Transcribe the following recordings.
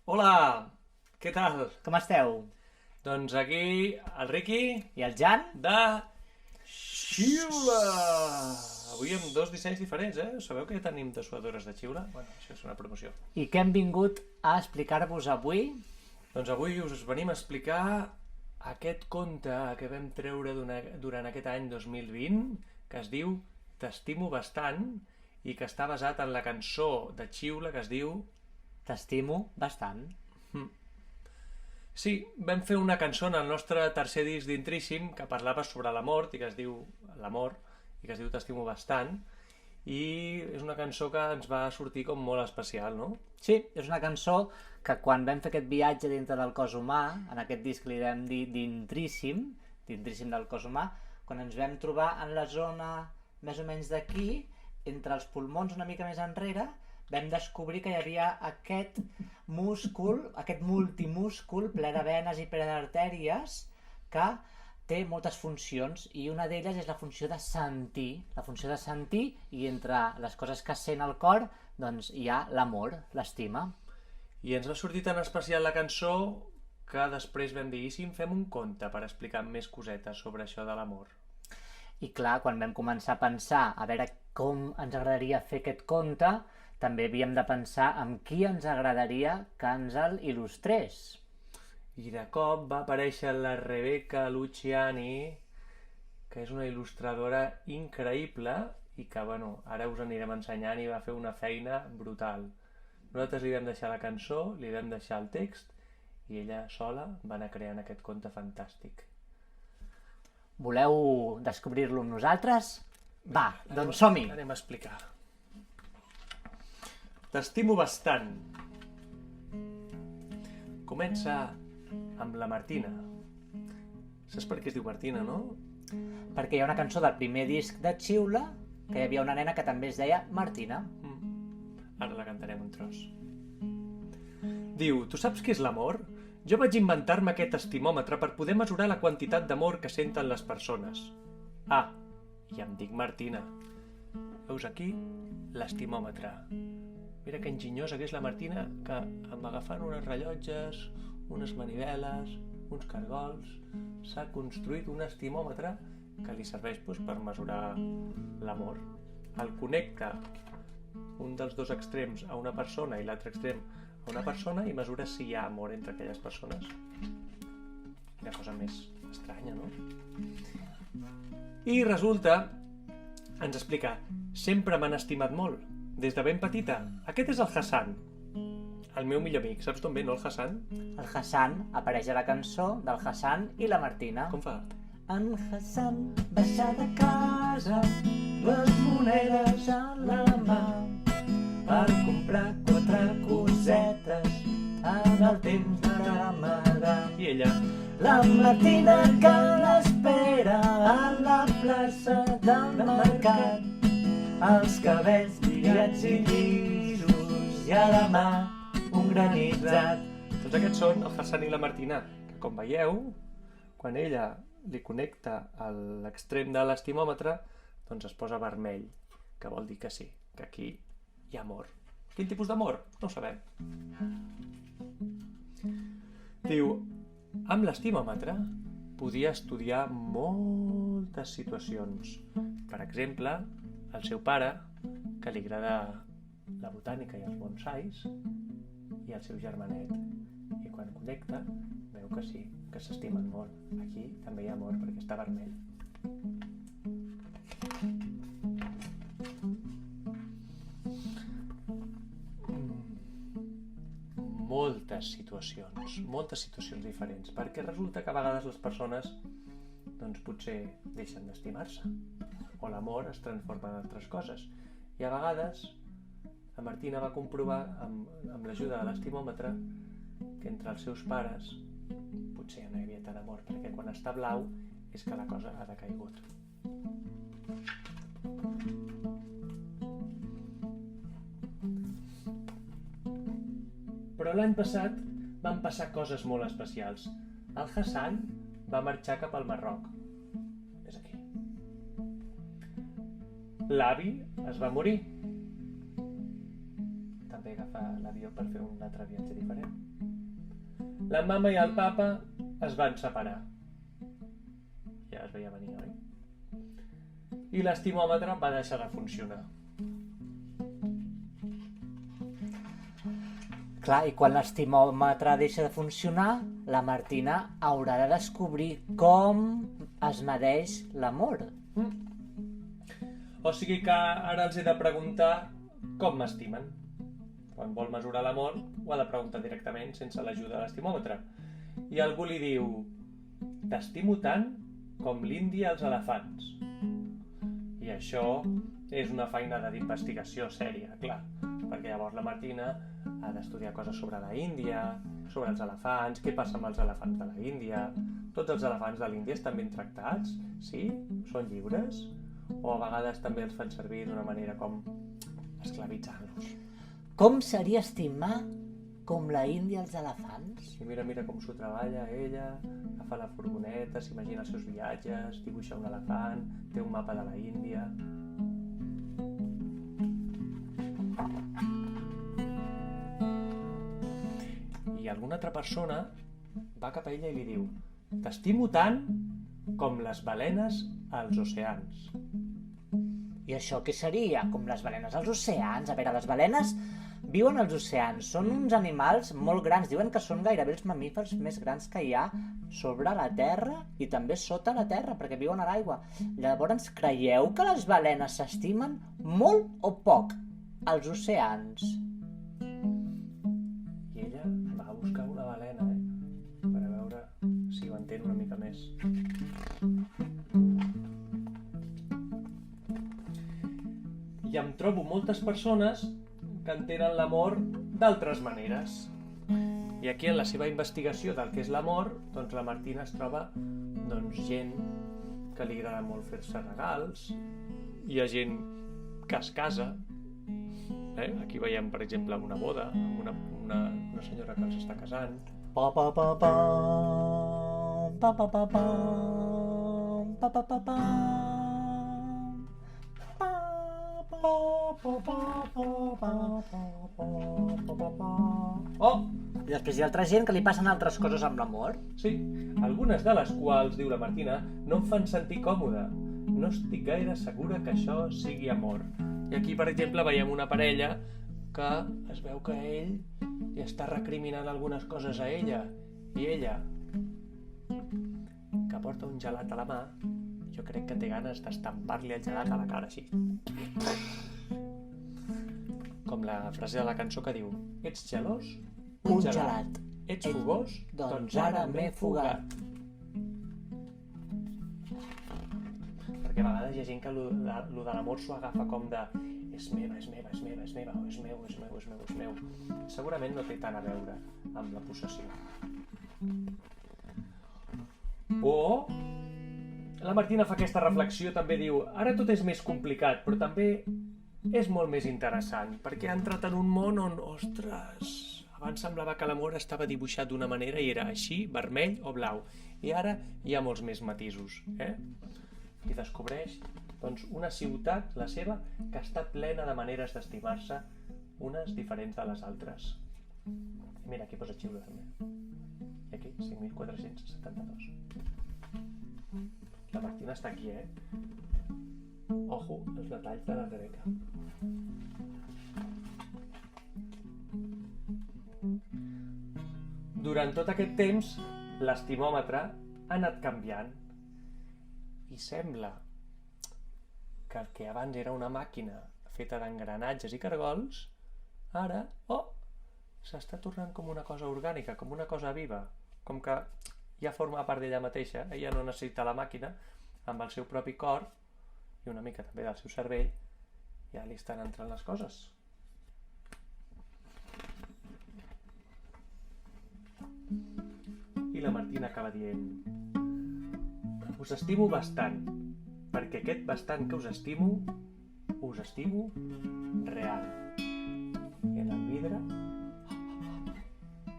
Hola, què tal? Com esteu? Doncs aquí el Ricky I el Jan? de Xiula. Avui amb dos dissenys diferents, eh? Sabeu que tenim dessuadores de xiula? Bueno, això és una promoció. I què hem vingut a explicar-vos avui? Doncs avui us venim a explicar aquest conte que vam treure durant aquest any 2020, que es diu T'estimo bastant, i que està basat en la cançó de xiula que es diu... T'estimo bastant. Sí, vam fer una cançó en el nostre tercer disc d'Intríssim que parlava sobre l'amor i que es diu l'amor i que es diu T'estimo bastant, i és una cançó que ens va sortir com molt especial, no? Sí, és una cançó que quan vam fer aquest viatge dintre del cos humà, en aquest disc li vam dir d'Intríssim del cos humà, quan ens vam trobar en la zona més o menys d'aquí, entre els pulmons una mica més enrere, vam descobrir que hi havia aquest múscul, aquest multimúscul ple de venes i ple d'artèries que té moltes funcions i una d'elles és la funció de sentir, i entre les coses que sent el cor doncs hi ha l'amor, l'estima. I ens va sortir tan especial la cançó que després vam dir, i si en fem un conte per explicar més cosetes sobre això de l'amor? I clar, quan vam començar a pensar a veure com ens agradaria fer aquest conte, també havíem de pensar en qui ens agradaria que ens el il·lustrés. I de cop va aparèixer la Rebecca Luciani, que és una il·lustradora increïble i que, bueno, ara us anirem ensenyant, i va fer una feina brutal. Nosaltres li vam deixar la cançó, li vam deixar el text i ella sola va anar creant aquest conte fantàstic. Voleu descobrir-lo amb nosaltres? Va, doncs som-hi! Anem a explicar. T'estimo bastant. Comença amb la Martina. Saps per què es diu Martina, no? Perquè hi ha una cançó del primer disc de Xiula que hi havia una nena que també es deia Martina. Ara la cantarem un tros. Diu, tu saps què és l'amor? Jo vaig inventar-me aquest estimòmetre per poder mesurar la quantitat d'amor que senten les persones. Ah, i em dic Martina. Veus aquí l'estimòmetre. Mira que enginyosa que és la Martina, que amb agafant uns rellotges, unes maniveles, uns cargols, s'ha construït un estimòmetre que li serveix per mesurar l'amor. El connecta un dels dos extrems a una persona i l'altre extrem a una persona i mesura si hi ha amor entre aquelles persones. Quina cosa més estranya, no? I resulta, ens explica, sempre m'han estimat molt, des de ben petita. Aquest és el Hassan, el meu millor amic. Saps d'on ve, no, el Hassan? El Hassan apareix a la cançó del Hassan i la Martina. Com fa? En Hassan baixa de casa, les monedes a la mà, per comprar 4 cosetes en el temps de Ramadà. I ella? La Martina que l'espera a la plaça del mercat, els cabells lligats i llisos i a la mà un granitzat. Tots aquests són el Hassan i la Martina, que com veieu, quan ella li connecta a l'extrem de l'estimòmetre, doncs es posa vermell, que vol dir que sí, que aquí hi ha amor. Quin tipus d'amor? No ho sabem. Diu, amb l'estimòmetre podia estudiar moltes situacions. Per exemple, el seu pare, que li agrada la botànica i els bonsais, i el seu germanet. I quan connecta, veu que sí, que s'estimen molt. Aquí també hi ha amor, perquè està vermell. Moltes situacions diferents, perquè resulta que a vegades les persones doncs potser deixen d'estimar-se, o l'amor es transforma en altres coses, i a vegades la Martina va comprovar amb l'ajuda de l'estimòmetre que entre els seus pares potser no hi havia tant amor, perquè quan està blau és que la cosa ha decaigut. Però l'any passat van passar coses molt especials. El Hassan va marxar cap al Marroc. És aquí. L'avi es va morir. També també agafar l'avió per fer un altre viatge diferent. La mama i el papa es van separar. Ja es veia venir, oi? I l'estimòmetre va deixar de funcionar. Clar, i quan l'estimòmetre deixa de funcionar, la Martina haurà de descobrir com es medeix l'amor. O sigui que ara els he de preguntar com m'estimen. Quan vol mesurar l'amor, ho ha de preguntar directament, sense l'ajuda de l'estimòmetre. I algú li diu: t'estimo tant com l'Índia als elefants. I això és una feinada d'investigació sèria, clar, perquè llavors la Martina ha d'estudiar coses sobre la Índia, sobre els elefants, què passa amb els elefants de la Índia. Tots els elefants de l'Índia estan ben tractats? Sí? Són lliures? O a vegades també els fan servir d'una manera com esclavitzant-los? Com seria estimar com la Índia als elefants? I mira com s'ho treballa ella, agafa la furgoneta, s'imagina els seus viatges, dibuixa un elefant, té un mapa de la Índia. I alguna altra persona va cap a ella i li diu: t'estimo tant com les balenes als oceans. I això què seria? Com les balenes als oceans? A veure, les balenes viuen als oceans, són uns animals molt grans, diuen que són gairebé els mamífers més grans que hi ha sobre la Terra i també sota la Terra, perquè viuen a l'aigua. Llavors, creieu que les balenes s'estimen molt o poc als oceans? I ella va a buscar una balena, per a veure si ho entén una mica més. I em trobo moltes persones que entenen l'amor d'altres maneres. I aquí en la seva investigació del que és l'amor, doncs la Martina es troba gent que li agrada molt fer-se regals, hi ha gent que es casa, aquí veiem per exemple una boda, amb una senyora que s'està casant. Pa pa pa pa pa pa pa pa pa pa pa pa. Oh! I després hi ha altra gent que li passen altres coses amb l'amor. Sí, algunes de les quals, diu la Martina, no em fan sentir còmode. No estic gaire segura que això sigui amor. I aquí, per exemple, veiem una parella que es veu que ell li està recriminant algunes coses a ella. I ella, que porta un gelat a la mà, jo crec que té ganes d'estampar-li el gelat a la cara, així. Com la frase de la cançó que diu: ets gelós? Un gelat. Ets fogós? Doncs ara m'he fugat. Perquè a vegades hi ha gent que lo de l'amor s'ho agafa com de és meva, és meva, és meva, és meva, o és meu, és meu, és meu, és meu. Segurament no té tant a veure amb la possessió. O la Martina fa aquesta reflexió, també diu: ara tot és més complicat, però també és molt més interessant, perquè ha entrat en un món on, ostres, abans semblava que l'amor estava dibuixat d'una manera i era així, vermell o blau, i ara hi ha molts més matisos, I descobreix, doncs, una ciutat, la seva, que està plena de maneres d'estimar-se, unes diferents de les altres. I mira, aquí posa xiula també. I aquí, 5.472. La Martina està aquí, Ojo, els detalls de la Rebeca. Durant tot aquest temps, l'estimòmetre ha anat canviant i sembla que el que abans era una màquina feta d'engranatges i cargols, ara, s'està tornant com una cosa orgànica, com una cosa viva, com que ja forma part d'ella mateixa, ella no necessita la màquina, amb el seu propi cor i una mica també del seu cervell, ja li estan entrant les coses. I la Martina acaba dient: us estimo bastant, perquè aquest bastant que us estimo real. I en el vidre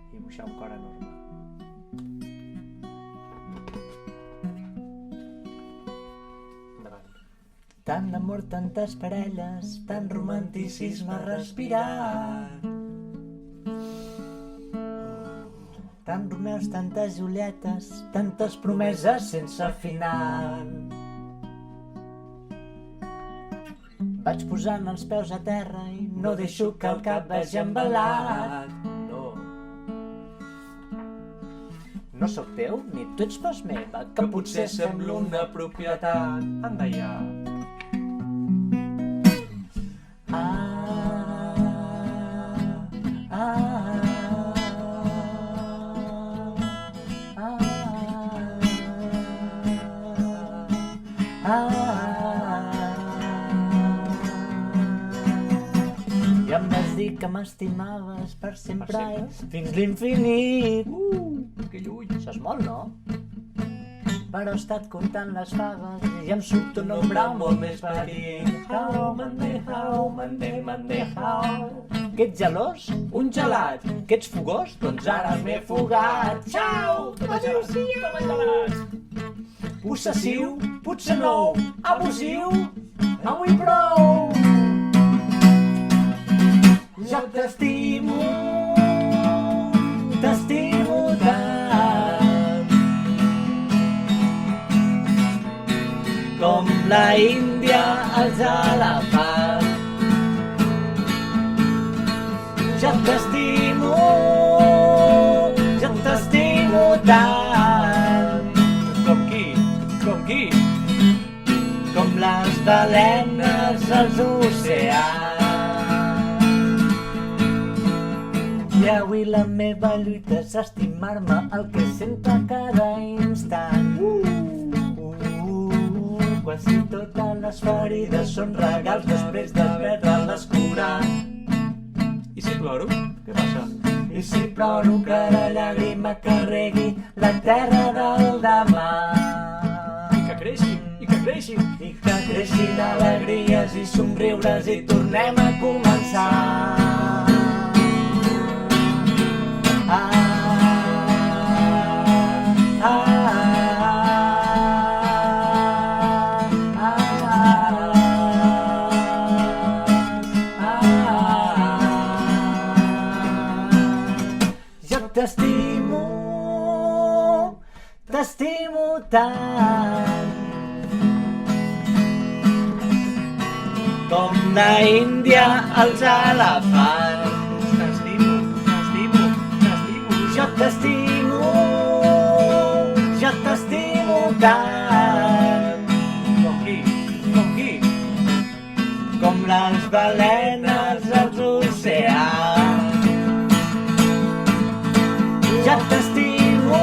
dibuixar un cor enorme. Tant amor, tantes parelles, tant romanticisme a respirar. Tant Romeus, tantes Julietes, tantes promeses sense final. Vaig posant els peus a terra i no deixo que el cap vagi embalat. No sóc teu, ni tu ets pas meva, que potser semblo una propietat. Anda ja. I em vas dir que m'estimaves per sempre, fins l'infinit. Que lluny. Això és molt, no? Però he estat comptant les faves i em surt un nombre molt més petit. How, Monday, how. Que ets gelós? Un gelat. Que ets fogós? Doncs ara m'he fugat. Ciao! Possessiu? Potser no. Abusiu? Avui prou! Jo t'estimo tant, com la Índia els elefants. Jo t'estimo tant, Com qui? com les balenes als oceans. I avui la meva lluita és estimar-me el que sento a cada instant. Quasi totes les ferides són regals després d'haver-les curat. I si ploro? Què passa? I si ploro cada llàgrima que regui la terra del demà. I que creixin. I que creixin alegries i somriures i tornem a començar. Jo t'estimo tant, com la Índia els elefants. Jo t'estimo tant, Com qui? com les balenes als oceans. Jo t'estimo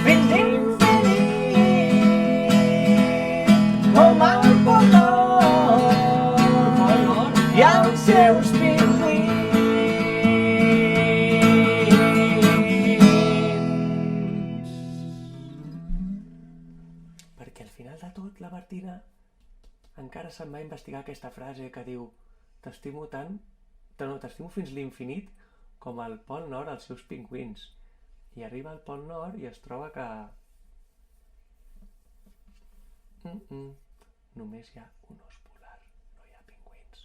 fins l'infinit, com el Pol Nord i els seus pingüins. Perquè al final de tot la Martina encara se'n va investigar aquesta frase que diu t'estimo tant, t'estimo fins l'infinit com el Pol Nord als seus pingüins. I arriba al Pol Nord i es troba que... Només hi ha un os polar, no hi ha pingüins.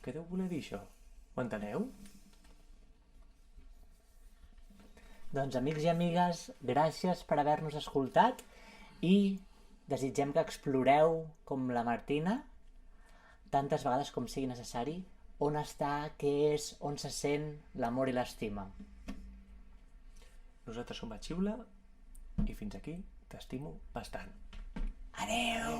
Què deu voler dir això? Ho enteneu? Doncs amics i amigues, gràcies per haver-nos escoltat i desitgem que exploreu, com la Martina, tantes vegades com sigui necessari, on està, què és, on se sent l'amor i l'estima. Nosaltres som a Xiula i fins aquí t'estimo bastant. Adeu!